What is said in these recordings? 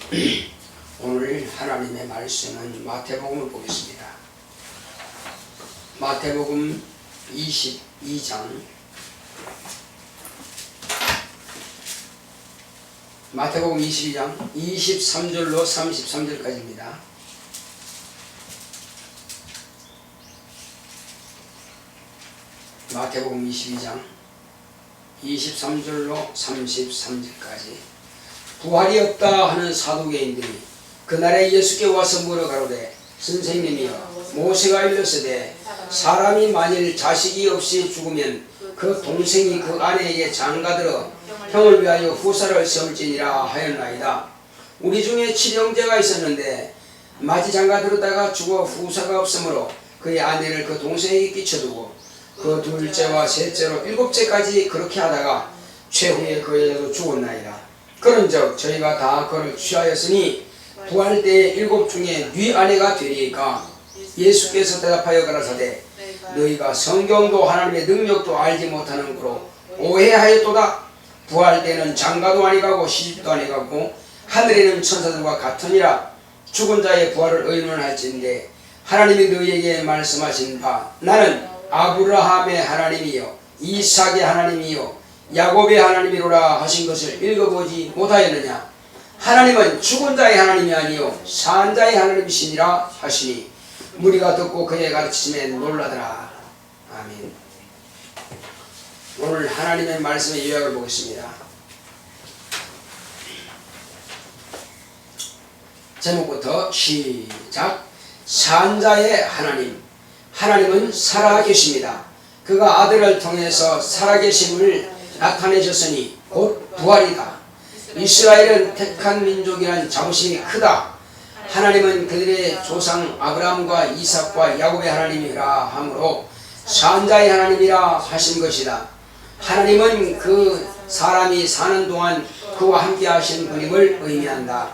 오늘 하나님의 말씀은 마태복음을 보겠습니다. 마태복음 22장 마태복음 22장 23절로 33절까지입니다. 마태복음 22장 23절로 33절까지. 부활이 없다 하는 사두개인들이 그날에 예수께 와서 물어 가로되 선생님이여, 모세가 일렀으되 사람이 만일 자식이 없이 죽으면 그 동생이 그 아내에게 장가들어 형을 위하여 후사를 세울지니라 하였나이다. 우리 중에 칠형제가 있었는데 마지 장가들었다가 죽어 후사가 없으므로 그의 아내를 그 동생에게 끼쳐두고 그 둘째와 셋째로 일곱째까지 그렇게 하다가 최후에 그 여자도 죽었나이다. 그런즉 저희가 다 그를 취하였으니 부활 때에 일곱 중에 네 아내가 되리이까? 예수께서 대답하여 가라사대 너희가 성경도 하나님의 능력도 알지 못하는 거로 오해하였도다. 부활 때는 장가도 아니가고 시집도 아니가고 하늘에는 천사들과 같으니라. 죽은 자의 부활을 의논할진대 하나님이 너희에게 말씀하신 바 나는 아브라함의 하나님이요 이삭의 하나님이요 야곱의 하나님이로라 하신 것을 읽어보지 못하였느냐? 하나님은 죽은 자의 하나님이 아니요 산 자의 하나님이시니라 하시니 무리가 듣고 그의 가르치심에 놀라더라. 아멘. 오늘 하나님의 말씀의 요약을 보겠습니다. 제목부터 시작. 산 자의 하나님. 하나님은 살아계십니다. 그가 아들을 통해서 살아계심을 나타내셨으니 곧 부활이다. 이스라엘은 택한 민족이란 자부심이 크다. 하나님은 그들의 조상 아브라함과 이삭과 야곱의 하나님이라 하므로 산자의 하나님이라 하신 것이다. 하나님은 그 사람이 사는 동안 그와 함께 하신 분임을 의미한다.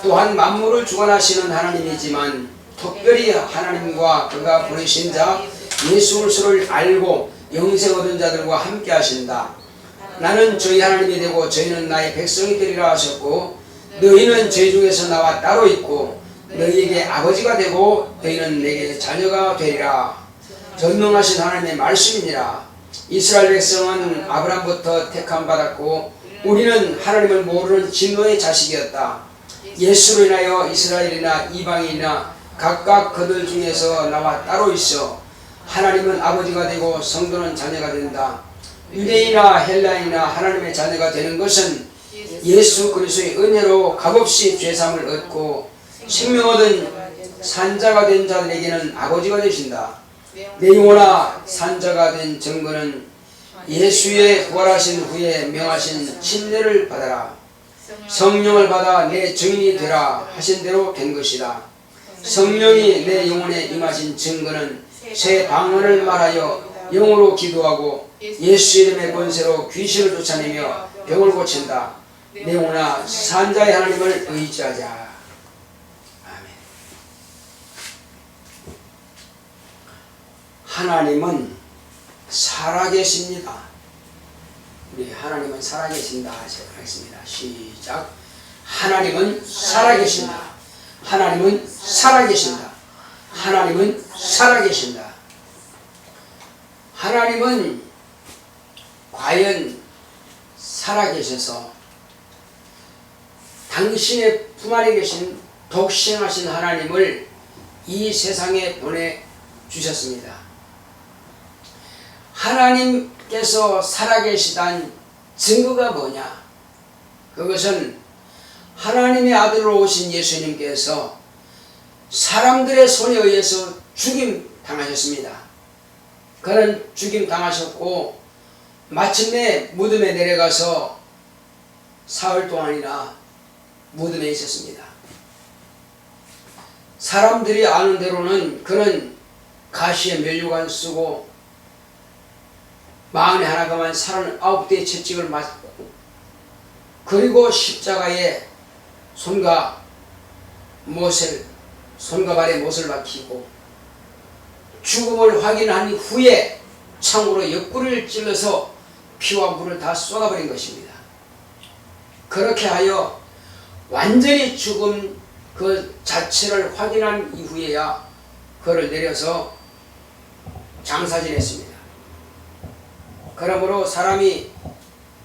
또한 만물을 주관하시는 하나님이지만 특별히 하나님과 그가 보내신 자 예수 그리스도를 알고 영생 얻은 자들과 함께 하신다. 나는 저희 하나님이 되고 저희는 나의 백성이 되리라 하셨고 너희는 저희 중에서 나와 따로 있고 너희에게 아버지가 되고 너희는 내게 자녀가 되리라. 전능하신 하나님의 말씀이니라. 이스라엘 백성은 아브라함부터 택함 받았고 우리는 하나님을 모르는 진노의 자식이었다. 예수로 인하여 이스라엘이나 이방인이나 각각 그들 중에서 나와 따로 있어 하나님은 아버지가 되고 성도는 자녀가 된다. 유대인이나 헬라인이나 하나님의 자녀가 되는 것은 예수 그리스도의 은혜로 값없이 죄사함을 얻고 생명 얻은 산자가 된 자들에게는 아버지가 되신다. 내 영혼아, 산자가 된 증거는 예수의 부활하신 후에 명하신 침례를 받아라. 성령을 받아 내 증인이 되라 하신 대로 된 것이다. 성령이 내 영혼에 임하신 증거는 새 방언을 말하여 영으로 기도하고 예수 이름의 권세로 귀신을 쫓아내며 병을 고친다. 내 영혼아, 산자의 하나님을 의지하자. 아멘. 하나님은 살아계십니다. 우리 하나님은 살아계신다 하겠습니다. 시작. 하나님은 살아계신다. 하나님은 살아계신다. 하나님은 살아계신다. 하나님은 과연 살아계셔서 당신의 품 안에 계신 독생하신 하나님을 이 세상에 보내주셨습니다. 하나님께서 살아계시단 증거가 뭐냐? 그것은 하나님의 아들로 오신 예수님께서 사람들의 손에 의해서 죽임 당하셨습니다. 그는 죽임 당하셨고 마침내 무덤에 내려가서 사흘 동안이나 무덤에 있었습니다. 사람들이 아는 대로는 그는 가시에 면류관 쓰고 마흔에 하나가만 39대의 채찍을 맞고 그리고 십자가에 손과 발에 못을 박히고 죽음을 확인한 후에 창으로 옆구리를 찔러서 피와 물을 다 쏟아버린 것입니다. 그렇게 하여 완전히 죽음 그 자체를 확인한 이후에야 그를 내려서 장사 지냈습니다. 그러므로 사람이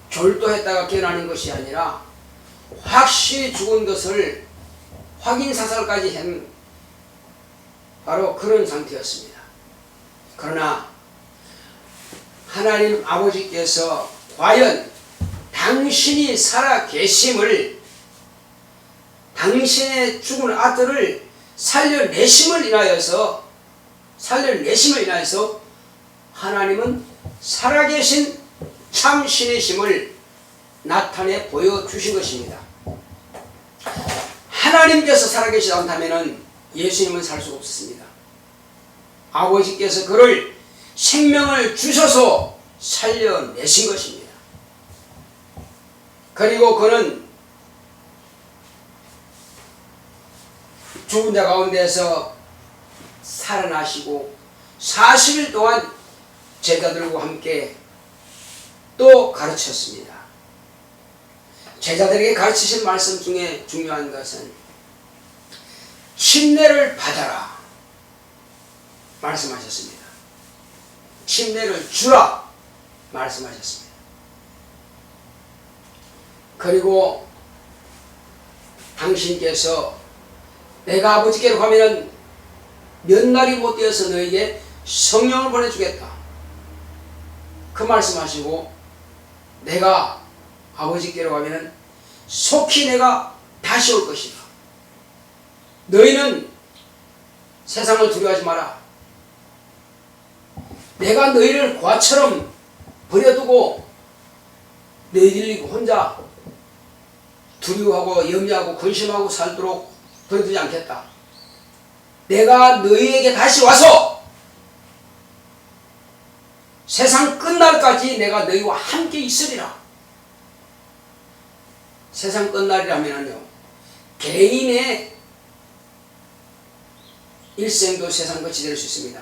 졸도했다가 깨어나는 것이 아니라 확실히 죽은 것을 확인 사살까지 한 바로 그런 상태였습니다. 그러나 하나님 아버지께서 과연 당신이 살아 계심을, 당신의 죽은 아들을 살려내심을 인하여서 하나님은 살아계신 참신이심을 나타내 보여주신 것입니다. 하나님께서 살아계시지 않다면 예수님은 살 수가 없었습니다. 아버지께서 그를 생명을 주셔서 살려내신 것입니다. 그리고 그는 죽은 자 가운데서 살아나시고 40일 동안 제자들과 함께 또 가르쳤습니다. 제자들에게 가르치신 말씀 중에 중요한 것은 침례를 받아라 말씀하셨습니다. 침례를 주라 말씀하셨습니다. 그리고 당신께서 내가 아버지께로 가면은 몇 날이 못 되어서 너에게 성령을 보내주겠다. 그 말씀하시고 내가 아버지께로 가면은 속히 내가 다시 올 것이다. 너희는 세상을 두려워하지 마라. 내가 너희를 과처럼 버려두고 너희들이 혼자 두려워하고 염려하고 근심하고 살도록 버려두지 않겠다. 내가 너희에게 다시 와서 세상 끝날까지 내가 너희와 함께 있으리라. 세상 끝날이라면요, 개인의 일생도 세상 끝이 될 수 있습니다.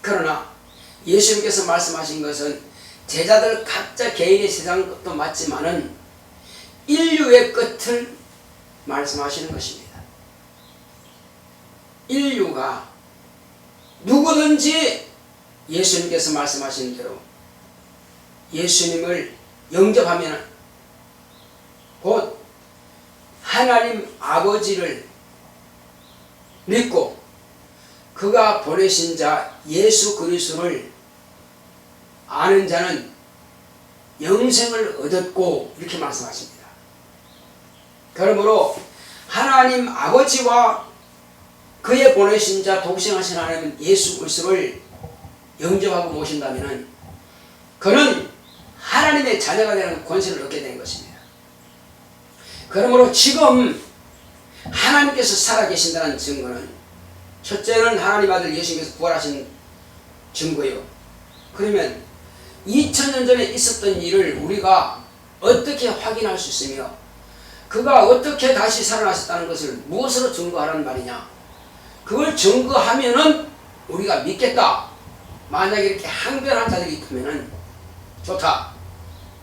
그러나 예수님께서 말씀하신 것은 제자들 각자 개인의 세상 끝도 맞지만은 인류의 끝을 말씀하시는 것입니다. 인류가 누구든지 예수님께서 말씀하신 대로 예수님을 영접하면 곧 하나님 아버지를 믿고 그가 보내신 자 예수 그리스도를 아는 자는 영생을 얻었고 이렇게 말씀하십니다. 그러므로 하나님 아버지와 그의 보내신 자 독생하신 하나님 예수 그리스도를 영접하고 모신다면 그는 하나님의 자녀가 되는 권세를 얻게 된 것입니다. 그러므로 지금 하나님께서 살아계신다는 증거는 첫째는 하나님 아들 예수님께서 부활하신 증거요. 그러면 2000년 전에 있었던 일을 우리가 어떻게 확인할 수 있으며 그가 어떻게 다시 살아나셨다는 것을 무엇으로 증거하라는 말이냐. 그걸 증거하면은 우리가 믿겠다. 만약에 이렇게 항변한 자들이 있다면은 좋다.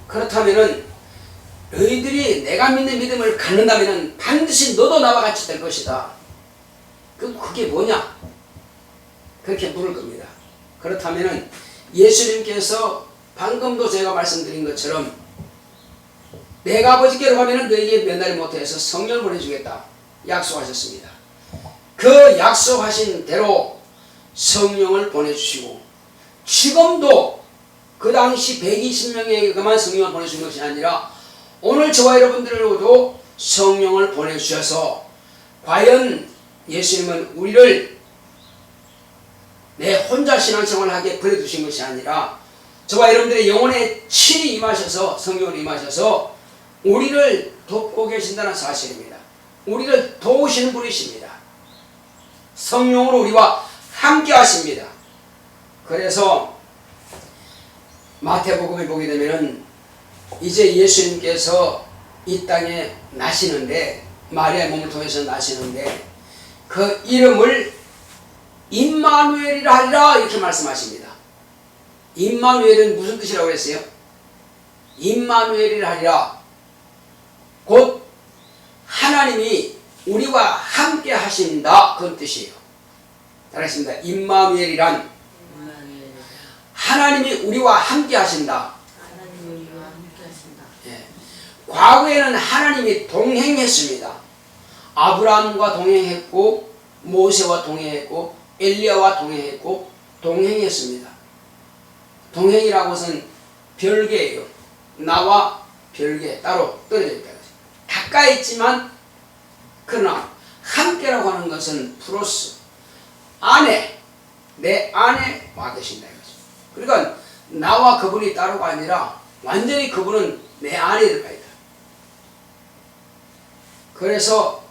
그렇다면은 너희들이 내가 믿는 믿음을 갖는다면은 반드시 너도 나와 같이 될 것이다. 그게 뭐냐? 그렇게 물을 겁니다. 그렇다면은 예수님께서 방금도 제가 말씀드린 것처럼 내가 아버지께로 가면은 너에게 몇 날이 못해서 성령을 보내주겠다 약속하셨습니다. 그 약속하신 대로 성령을 보내주시고 지금도 그 당시 120명에게만 성령을 보내준 것이 아니라 오늘 저와 여러분들로도 성령을 보내주셔서 과연 예수님은 우리를 내 혼자 신앙생활을 하게 버려두신 것이 아니라 저와 여러분들의 영혼에 친히 임하셔서 성령을 임하셔서 우리를 돕고 계신다는 사실입니다. 우리를 도우시는 분이십니다. 성령으로 우리와 함께 하십니다. 그래서 마태복음에 보게 되면은 이제 예수님께서 이 땅에 나시는데 마리아의 몸을 통해서 나시는데 그 이름을 임마누엘이라 하리라 이렇게 말씀하십니다. 임마누엘은 무슨 뜻이라고 했어요? 임마누엘이라 하리라 곧 하나님이 우리와 함께 하신다 그런 뜻이에요. 잘하십니다. 임마누엘이란 하나님이 우리와 함께 하신다. 예. 과거에는 하나님이 동행했습니다. 아브라함과 동행했고 모세와 동행했고 엘리야와 동행했고 동행했습니다. 동행이라고 것은 별개예요. 나와 별개 따로 떨어져 있다. 가까이 있지만 그러나 함께라고 하는 것은 플러스 안에 내 안에 와 계신다 이거죠. 그러니까 나와 그분이 따로가 아니라 완전히 그분은 내 안에 들어가 있다. 그래서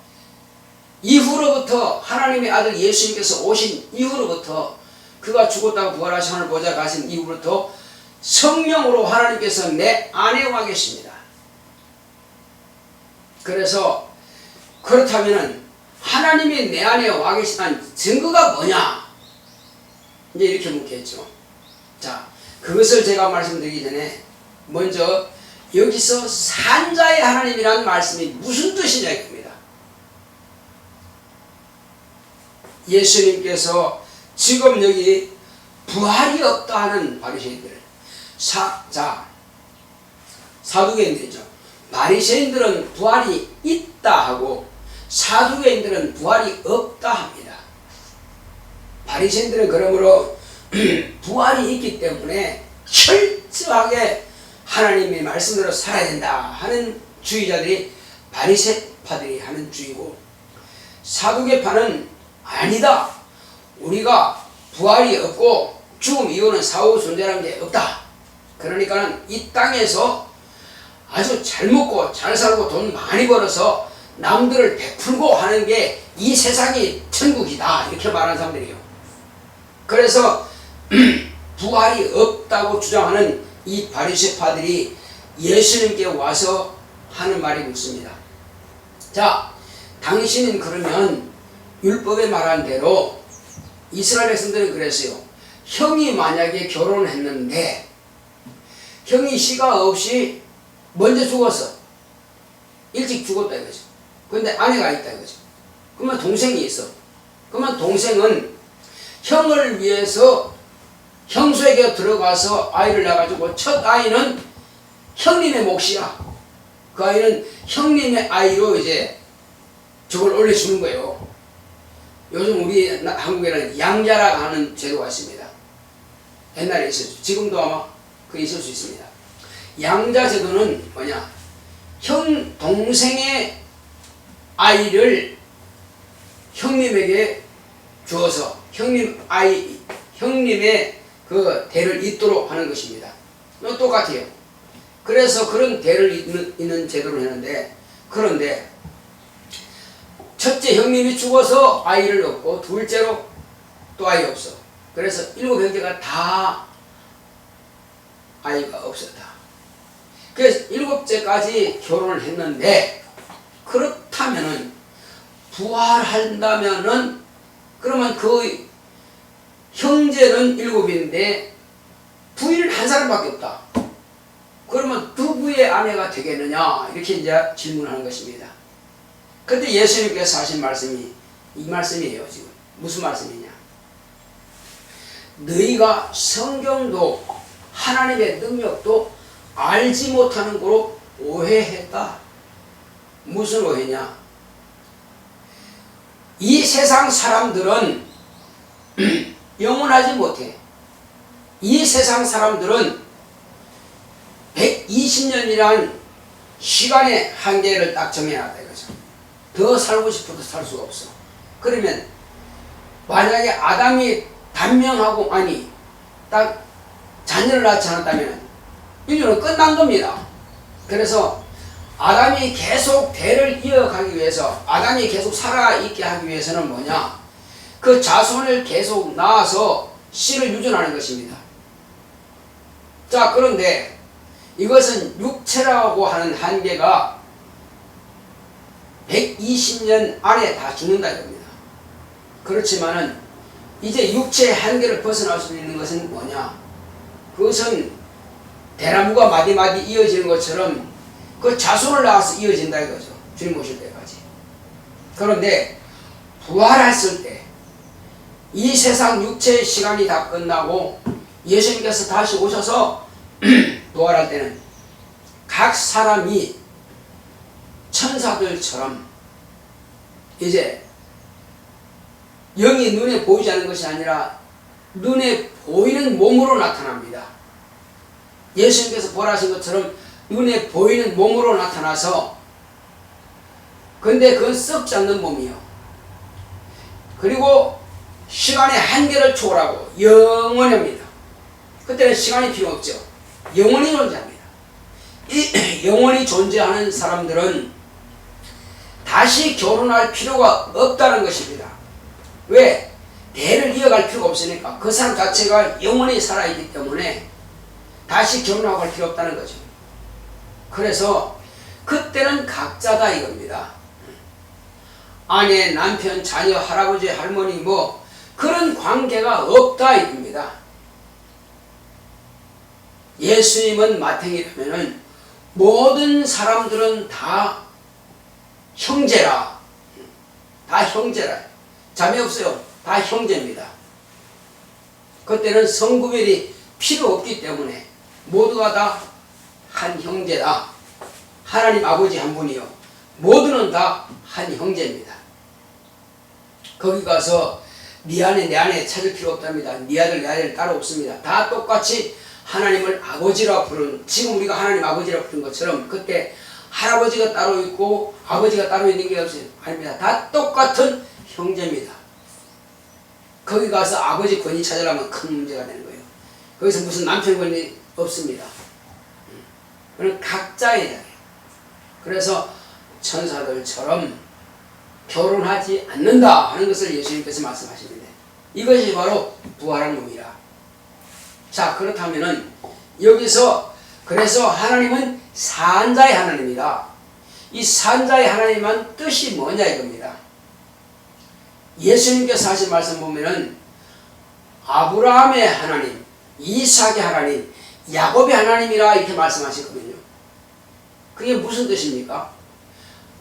이후로부터 하나님의 아들 예수님께서 오신 이후로부터 그가 죽었다가 부활하신 하늘 보좌 가신 이후부터 성령으로 하나님께서 내 안에 와 계십니다. 그래서 그렇다면 하나님이 내 안에 와 계시다는 증거가 뭐냐? 이제 이렇게 묻겠죠. 자, 그것을 제가 말씀드리기 전에 먼저 여기서 산자의 하나님이라는 말씀이 무슨 뜻이냐 이겁니다. 예수님께서 지금 여기 부활이 없다 하는 바리새인들, 사두개인들이죠. 바리새인들은 부활이 있다 하고 사두개인들은 부활이 없다 합니다. 바리새인들은 그러므로 부활이 있기 때문에 철저하게 하나님의 말씀대로 살아야 된다 하는 주의자들이 바리새파들이 하는 주의고, 사두개파는 아니다. 우리가 부활이 없고 죽음 이후는 사후 존재라는 게 없다. 그러니까는 이 땅에서 아주 잘 먹고 잘 살고 돈 많이 벌어서 남들을 베풀고 하는 게 이 세상이 천국이다 이렇게 말하는 사람들이에요. 그래서 부활이 없다고 주장하는 이 바리새파들이 예수님께 와서 하는 말이 묻습니다. 자, 당신은 그러면 율법에 말한 대로 이스라엘 백성들은 그랬어요. 형이 만약에 결혼을 했는데 형이 시가 없이 먼저 죽었어. 일찍 죽었다 이거죠. 그런데 아내가 있다 이거죠. 그러면 동생이 있어. 그러면 동생은 형을 위해서 형수에게 들어가서 아이를 낳아가지고 첫 아이는 형님의 몫이야. 그 아이는 형님의 아이로 이제 저걸 올려주는 거예요. 요즘 우리 한국에는 양자라고 하는 제도가 있습니다. 옛날에 있었죠. 지금도 아마 그 있을 수 있습니다. 양자 제도는 뭐냐? 동생의 아이를 형님에게 주어서 형님의 그 대를 잇도록 하는 것입니다. 똑같아요. 그래서 그런 대를 잇는 제도를 했는데, 그런데 첫째 형님이 죽어서 아이를 얻고 둘째로 또 아이 없어. 그래서 7 형제가 다 아이가 없었다. 그래서 7째까지 결혼을 했는데, 그렇다면은 부활한다면은 그러면 그 형제는 7인데 부인은 한 사람밖에 없다. 그러면 누구의 아내가 되겠느냐 이렇게 이제 질문하는 것입니다. 그런데 예수님께서 하신 말씀이 이 말씀이에요. 지금 무슨 말씀이냐? 너희가 성경도 하나님의 능력도 알지 못하는 거로 오해했다. 무슨 오해냐? 이 세상 사람들은 영원하지 못해. 이 세상 사람들은 120년이란 시간의 한계를 딱 정해놨다 이거죠. 더 살고 싶어도 살 수가 없어. 그러면 만약에 아담이 단명하고 딱 자녀를 낳지 않았다면 인류는 끝난 겁니다. 그래서 아담이 계속 대를 이어가기 위해서, 아담이 계속 살아있게 하기 위해서는 뭐냐? 그 자손을 계속 낳아서 씨를 유전하는 것입니다. 자, 그런데 이것은 육체라고 하는 한계가 120년 안에 다 죽는다 이겁니다. 그렇지만은 이제 육체의 한계를 벗어날 수 있는 것은 뭐냐? 그것은 대나무가 마디마디 이어지는 것처럼 그 자손을 낳아서 이어진다 이거죠. 주님 오실 때까지. 그런데 부활했을 때 이 세상 육체의 시간이 다 끝나고 예수님께서 다시 오셔서 부활할 때는 각 사람이 천사들처럼 이제 영이 눈에 보이지 않는 것이 아니라 눈에 보이는 몸으로 나타납니다. 예수님께서 부활하신 것처럼 눈에 보이는 몸으로 나타나서, 근데 그건 썩지 않는 몸이요. 그리고 시간의 한계를 초월하고 영원합니다. 그때는 시간이 필요 없죠. 영원히 존재합니다. 이 영원히 존재하는 사람들은 다시 결혼할 필요가 없다는 것입니다. 왜? 대를 이어갈 필요가 없으니까. 그 사람 자체가 영원히 살아있기 때문에 다시 결혼하고 할 필요 없다는 거죠. 그래서 그때는 각자다 이겁니다. 아내, 남편, 자녀, 할아버지, 할머니 뭐 그런 관계가 없다 이겁니다. 예수님은 마탱이라면은 모든 사람들은 다 형제라. 다 형제라. 자매 없어요. 다 형제입니다. 그때는 성구별이 필요 없기 때문에 모두가 다 한 형제다. 하나님 아버지 한 분이요. 모두는 다 한 형제입니다. 거기 가서 네 안에 내 안에 찾을 필요 없답니다. 네 아들 내 아들 따로 없습니다. 다 똑같이 하나님을 아버지라 부른, 지금 우리가 하나님 아버지라 부른 것처럼 그때 할아버지가 따로 있고 아버지가 따로 있는 게 없어요. 아닙니다. 다 똑같은 형제입니다. 거기 가서 아버지 권위 찾으려면 큰 문제가 되는 거예요. 거기서 무슨 남편 권위 없습니다. 그건 각자의 자리예요. 그래서 천사들처럼 결혼하지 않는다 하는 것을 예수님께서 말씀하시는데, 이것이 바로 부활한 몸이라. 자, 그렇다면은 여기서 그래서 하나님은 산자의 하나님이다. 이 산자의 하나님은 뜻이 뭐냐 이겁니다. 예수님께서 하신 말씀 보면은 아브라함의 하나님, 이삭의 하나님, 야곱의 하나님이라 이렇게 말씀하셨거든요. 그게 무슨 뜻입니까?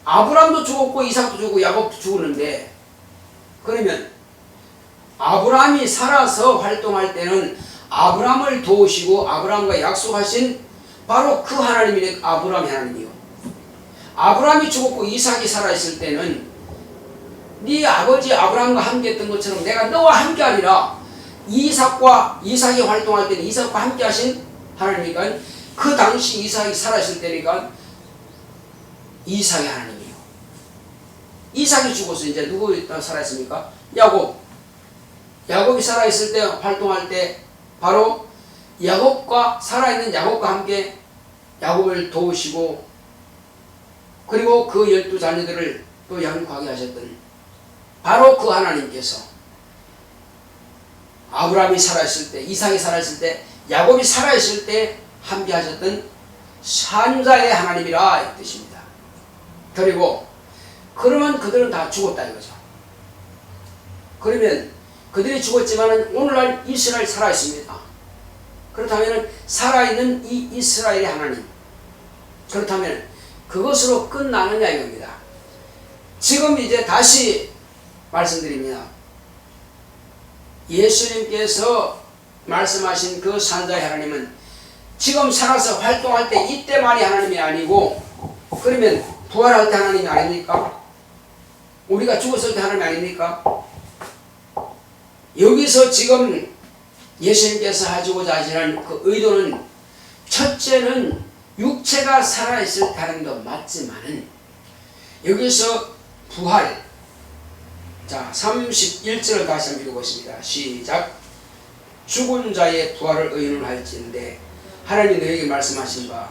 아브라함도 죽었고 이삭도 죽고 야곱도 죽었는데, 그러면 아브라함이 살아서 활동할 때는 아브라함을 도우시고 아브라함과 약속하신 바로 그 하나님이 아브라함의 하나님이요. 아브라함이 죽었고 이삭이 살아있을 때는 네 아버지 아브라함과 함께 했던 것처럼 내가 너와 함께 하리라. 이삭이 활동할 때는 이삭과 함께 하신 하나님이니까, 그 당시 이삭이 살아있을 때니까 이삭의 하나님이요. 이삭이 죽어서 이제 누구 살아있습니까? 야곱이 살아있을 때 활동할 때 바로 야곱과 살아있는 야곱과 함께 야곱을 도우시고, 그리고 그 12자녀들을 또 양육하게 하셨던 바로 그 하나님께서 아브라함이 살아있을 때, 이삭이 살아있을 때, 야곱이 살아있을 때 함께 하셨던 산자의 하나님이라 이 뜻입니다. 그리고 그러면 그들은 다 죽었다 이거죠. 그러면 그들이 죽었지만 오늘날 이스라엘 살아있습니다. 그렇다면 살아있는 이 이스라엘의 하나님, 그렇다면 그것으로 끝나느냐 이겁니다. 지금 이제 다시 말씀드립니다. 예수님께서 말씀하신 그 산자의 하나님은 지금 살아서 활동할 때 이때만이 하나님이 아니고, 그러면 부활할 때 하나님이 아닙니까? 우리가 죽었을 때 하나님이 아닙니까? 여기서 지금 예수님께서 하시고자 하시는 그 의도는, 첫째는 육체가 살아있을 때 하나님도 맞지만은 여기서 부활, 자 31절을 다시 한번 읽어보겠습니다. 시작. 죽은 자의 부활을 의논할지인데 하나님이 너에게 말씀하신 바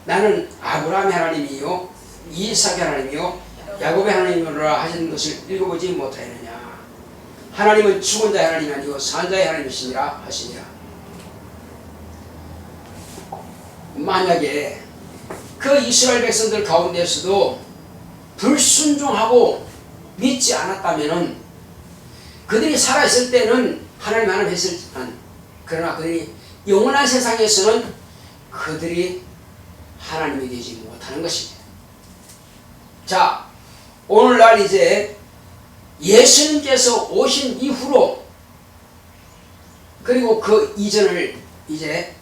나는 아브라함의 하나님이요 이삭의 하나님이요 야곱의 하나님이라 하시는 것을 읽어보지 못하였느냐. 하나님은 죽은 자의 하나님이 아니고 산자의 하나님이시니라 하시니라. 만약에 그 이스라엘 백성들 가운데서도 불순종하고 믿지 않았다면은, 그들이 살아있을 때는 하나님 했을지만, 그러나 그들이 영원한 세상에서는 그들이 하나님이 되지 못하는 것입니다. 자, 오늘날 이제 예수님께서 오신 이후로 그리고 그 이전을 이제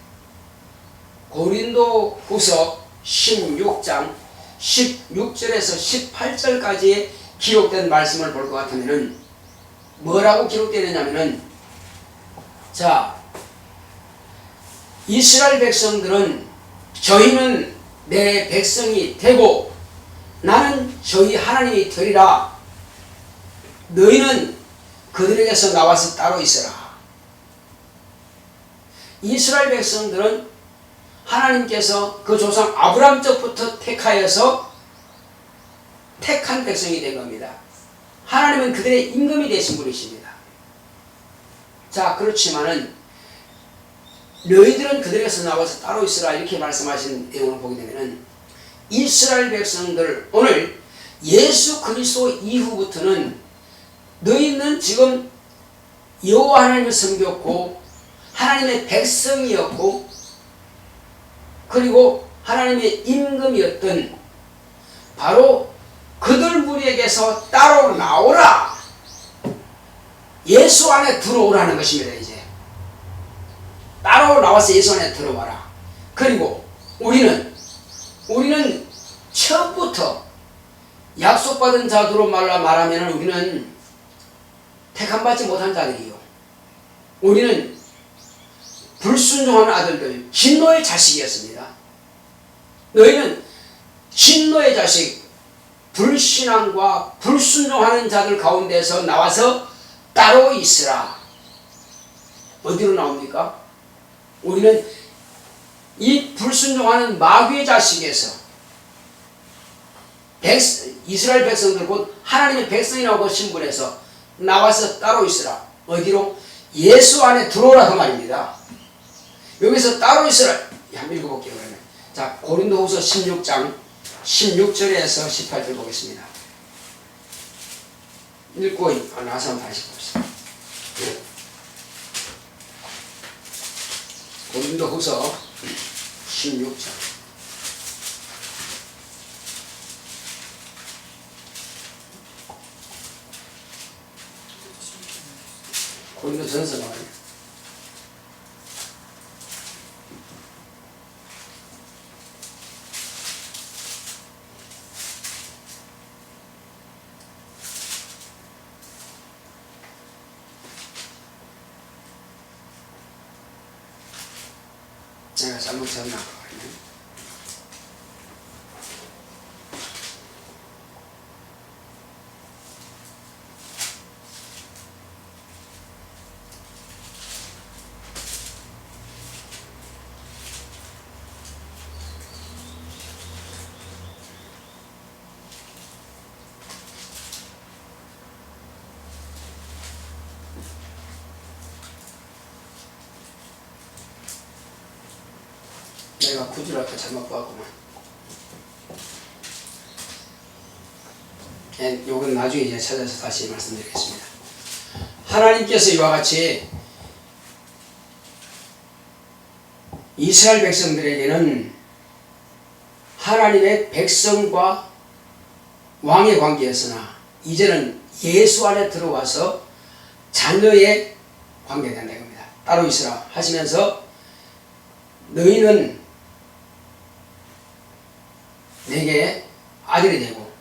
고린도후서 16장 16절에서 18절까지 기록된 말씀을 볼 것 같으면은 뭐라고 기록되느냐면은 자, 이스라엘 백성들은 저희는 내 백성이 되고 나는 저희 하나님이 되리라. 너희는 그들에게서 나와서 따로 있어라. 이스라엘 백성들은 하나님께서 그 조상 아브라함 쪽부터 택하여서 택한 백성이 된 겁니다. 하나님은 그들의 임금이 되신 분이십니다. 자, 그렇지만은 너희들은 그들에게서 나와서 따로 있으라 이렇게 말씀하신 내용을 보게 되면은 이스라엘 백성들 오늘 예수 그리스도 이후부터는 너희는 지금 여호와 하나님을 섬겼고 하나님의 백성이었고 그리고 하나님의 임금이었던 바로 그들 무리에게서 따로 나오라. 예수 안에 들어오라는 것입니다. 이제 따로 나와서 예수 안에 들어와라. 그리고 우리는 처음부터 약속받은 자들로 말하면 우리는 택함받지 못한 자들이요. 우리는 불순종하는 아들들, 진노의 자식이었습니다. 너희는 진노의 자식, 불신앙과 불순종하는 자들 가운데서 나와서 따로 있으라. 어디로 나옵니까? 우리는 이 불순종하는 마귀의 자식에서 이스라엘 백성들 곧 하나님의 백성이라고 신분해서 나와서 따로 있으라. 어디로? 예수 안에 들어오라 그 말입니다. 여기서 따로 있으라. 한번 읽어볼게요. 그러면. 자, 고린도후서 16장 16절에서 18절 보겠습니다. 읽고 나서 한번 다시 봅시다. 고린도후서 16장 고린도전서 말이에요. 내가 잘못 쳤나? 내가 구절 아까 잘못 봤구만. 요건 나중에 이제 찾아서 다시 말씀드리겠습니다. 하나님께서 이와 같이 이스라엘 백성들에게는 하나님의 백성과 왕의 관계였으나 이제는 예수 안에 들어와서 자녀의 관계가 된다는 겁니다. 따로 있으라 하시면서 너희는 내게 아들이 되고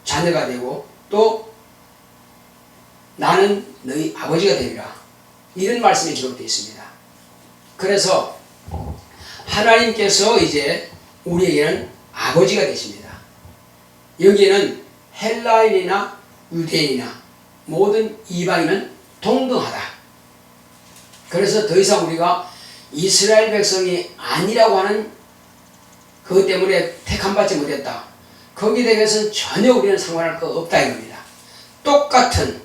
자녀가 되고 또 나는 너희 아버지가 되리라. 이런 말씀이 기록되어 있습니다. 그래서 하나님께서 이제 우리에게는 아버지가 되십니다. 여기에는 헬라인이나 유대인이나 모든 이방인은 동등하다. 그래서 더 이상 우리가 이스라엘 백성이 아니라고 하는 그것 때문에 택함받지 못했다. 거기에 대해서는 전혀 우리는 상관할 거 없다 이겁니다. 똑같은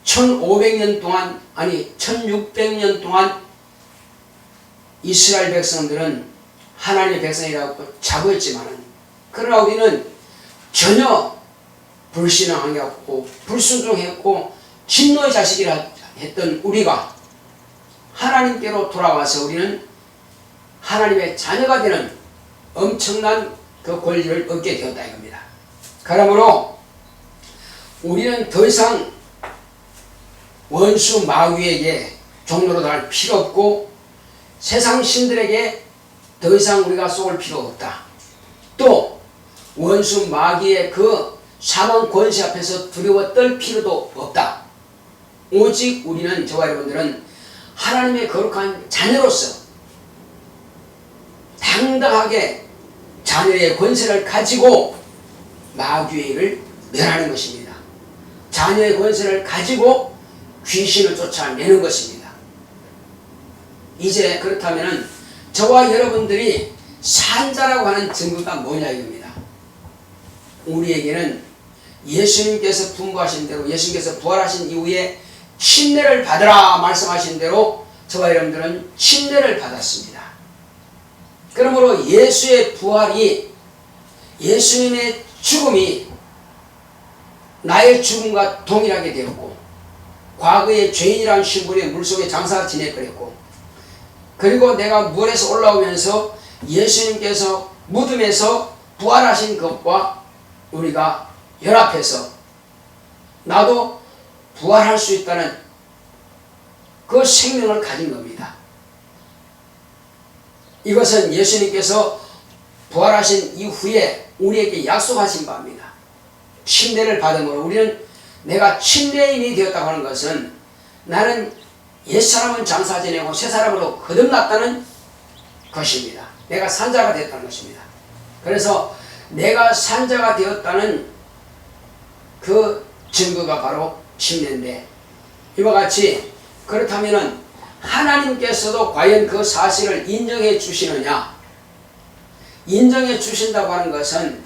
1500년 동안 아니 1600년 동안 이스라엘 백성들은 하나님의 백성이라고 자부했지만은 그러나 우리는 전혀 불신앙하고 불순종했고 진노의 자식이라 했던 우리가 하나님께로 돌아와서 우리는 하나님의 자녀가 되는 엄청난 그 권리를 얻게 되었다 이겁니다. 그러므로 우리는 더 이상 원수 마귀에게 종로로 날 필요 없고 세상 신들에게 더 이상 우리가 쏘을 필요 없다. 또 원수 마귀의 그 사망 권세 앞에서 두려워 떨 필요도 없다. 오직 우리는, 저와 여러분들은 하나님의 거룩한 자녀로서 당당하게 자녀의 권세를 가지고 마귀의 일을 멸하는 것입니다. 자녀의 권세를 가지고 귀신을 쫓아내는 것입니다. 이제 그렇다면 저와 여러분들이 산자라고 하는 증거가 뭐냐 이겁니다. 우리에게는 예수님께서 분부하신 대로, 예수님께서 부활하신 이후에 침례를 받으라 말씀하신 대로 저와 여러분들은 침례를 받았습니다. 그러므로 예수의 부활이, 예수님의 죽음이 나의 죽음과 동일하게 되었고, 과거의 죄인이라는 신분의 물속에 장사 지내버렸고, 그리고 내가 물에서 올라오면서 예수님께서 무덤에서 부활하신 것과 우리가 연합해서 나도 부활할 수 있다는 그 생명을 가진 겁니다. 이것은 예수님께서 부활하신 이후에 우리에게 약속하신 바입니다. 침례를 받음으로 우리는, 내가 침례인이 되었다고 하는 것은 나는 옛사람은 장사 지내고 새사람으로 거듭났다는 것입니다. 내가 산자가 되었다는 것입니다. 그래서 내가 산자가 되었다는 그 증거가 바로 침례인데, 이와 같이 그렇다면 하나님께서도 과연 그 사실을 인정해 주시느냐? 인정해 주신다고 하는 것은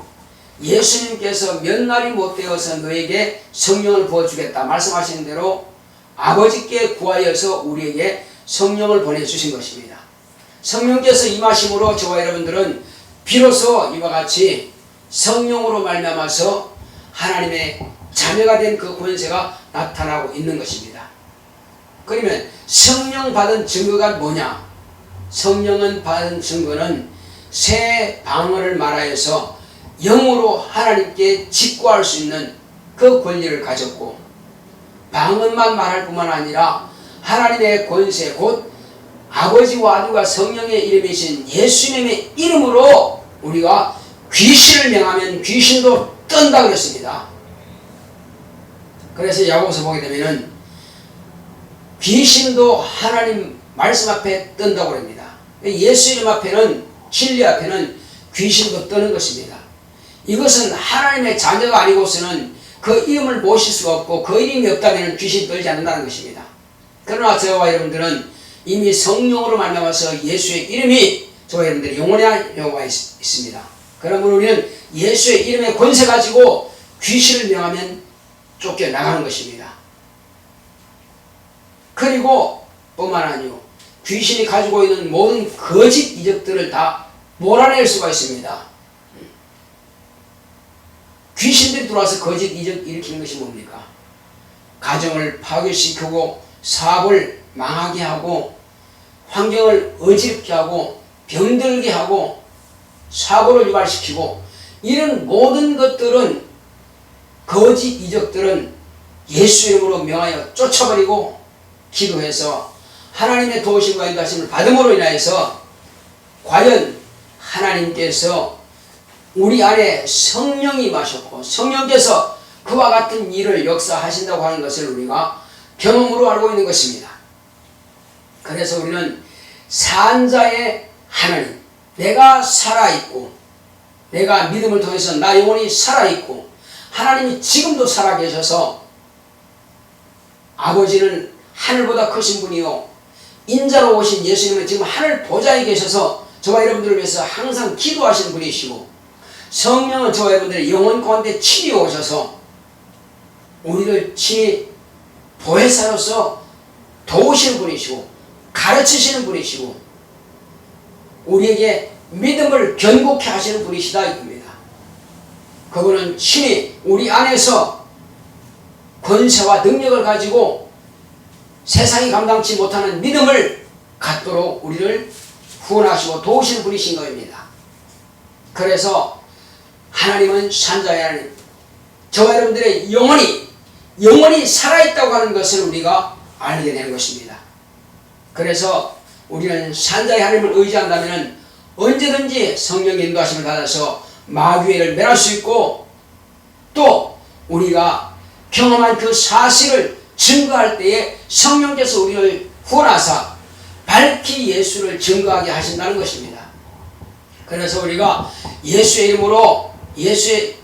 예수님께서 몇 날이 못 되어서 너에게 성령을 부어주겠다 말씀하시는 대로 아버지께 구하여서 우리에게 성령을 보내주신 것입니다. 성령께서 임하심으로 저와 여러분들은 비로소 이와 같이 성령으로 말미암아서 하나님의 자녀가 된 그 권세가 나타나고 있는 것입니다. 그러면 성령 받은 증거가 뭐냐? 성령은 받은 증거는 새 방언을 말하여서 영으로 하나님께 직구할 수 있는 그 권리를 가졌고, 방언만 말할 뿐만 아니라 하나님의 권세, 곧 아버지와 아들과 성령의 이름이신 예수님의 이름으로 우리가 귀신을 명하면 귀신도 뜬다 그랬습니다. 그래서 야고보서 보게 되면은 귀신도 하나님 말씀 앞에 뜬다고 합니다. 예수 이름 앞에는, 진리 앞에는 귀신도 뜨는 것입니다. 이것은 하나님의 자녀가 아니고서는 그 이름을 모실 수가 없고, 그 이름이 없다면 귀신이 떨지 않는다는 것입니다. 그러나 저와 여러분들은 이미 성령으로 말미암아서 예수의 이름이 저와 여러분들이 영원히 영화가 있습니다. 그러므로 우리는 예수의 이름의 권세 가지고 귀신을 명하면 쫓겨나가는 것입니다. 그리고 뿐만 아니요, 귀신이 가지고 있는 모든 거짓 이적들을 다 몰아낼 수가 있습니다. 귀신들이 들어와서 거짓 이적 일으키는 것이 뭡니까? 가정을 파괴시키고 사업을 망하게 하고 환경을 어지럽게 하고 병들게 하고 사고를 유발시키고, 이런 모든 것들은, 거짓 이적들은 예수 이름으로 명하여 쫓아버리고 기도해서 하나님의 도우심과 인도하심을 받음으로 인하여서 과연 하나님께서 우리 안에 성령이 임하셨고 성령께서 그와 같은 일을 역사하신다고 하는 것을 우리가 경험으로 알고 있는 것입니다. 그래서 우리는 산자의 하나님, 내가 살아있고 내가 믿음을 통해서 나 영혼이 살아있고 하나님이 지금도 살아계셔서 아버지는 하늘보다 크신 분이요 인자로 오신 예수님은 지금 하늘 보좌에 계셔서 저와 여러분들을 위해서 항상 기도하시는 분이시고, 성령은 저와 여러분들의 영혼 가운데 친히 오셔서 우리를 친히 보혜사로서 도우시는 분이시고 가르치시는 분이시고 우리에게 믿음을 견고케 하시는 분이시다 이겁니다. 그분은 친히 우리 안에서 권세와 능력을 가지고 세상이 감당치 못하는 믿음을 갖도록 우리를 후원하시고 도우시는 분이신 것입니다. 그래서 하나님은 산자의 하나님, 저와 여러분들의 영원히 살아있다고 하는 것을 우리가 알게 되는 것입니다. 그래서 우리는 산자의 하나님을 의지한다면 언제든지 성령 인도하심을 받아서 마귀를 멸할 수 있고, 또 우리가 경험한 그 사실을 증거할 때에 성령께서 우리를 후원하사 밝히 예수를 증거하게 하신다는 것입니다. 그래서 우리가 예수의 이름으로, 예수의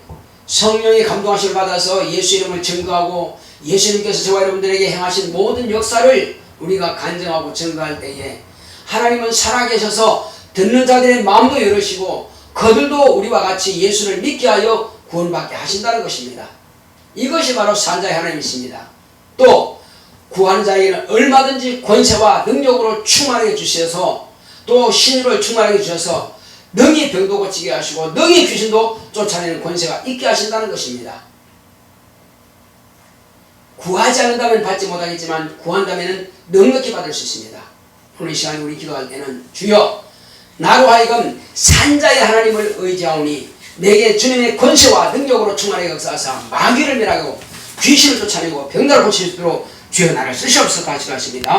성령의 감동하심을 받아서 예수 이름을 증거하고 예수님께서 저와 여러분들에게 행하신 모든 역사를 우리가 간증하고 증거할 때에 하나님은 살아계셔서 듣는 자들의 마음도 열으시고 그들도 우리와 같이 예수를 믿게 하여 구원받게 하신다는 것입니다. 이것이 바로 산자의 하나님이십니다. 또 구하는 자에게는 얼마든지 권세와 능력으로 충만하게 주셔서, 또 신유를 충만하게 주셔서 능히 병도 고치게 하시고 능히 귀신도 쫓아내는 권세가 있게 하신다는 것입니다. 구하지 않는다면 받지 못하겠지만 구한다면 넉넉히 받을 수 있습니다. 오늘 이 시간에 우리 기도할 때는 주여 나로 하여금 산자의 하나님을 의지하오니 내게 주님의 권세와 능력으로 충만하게 역사하사 마귀를 멸하고 귀신을 쫓아내고 병자를 고칠 수 있도록 주여 나를 쓰시옵소서 하시겠습니다.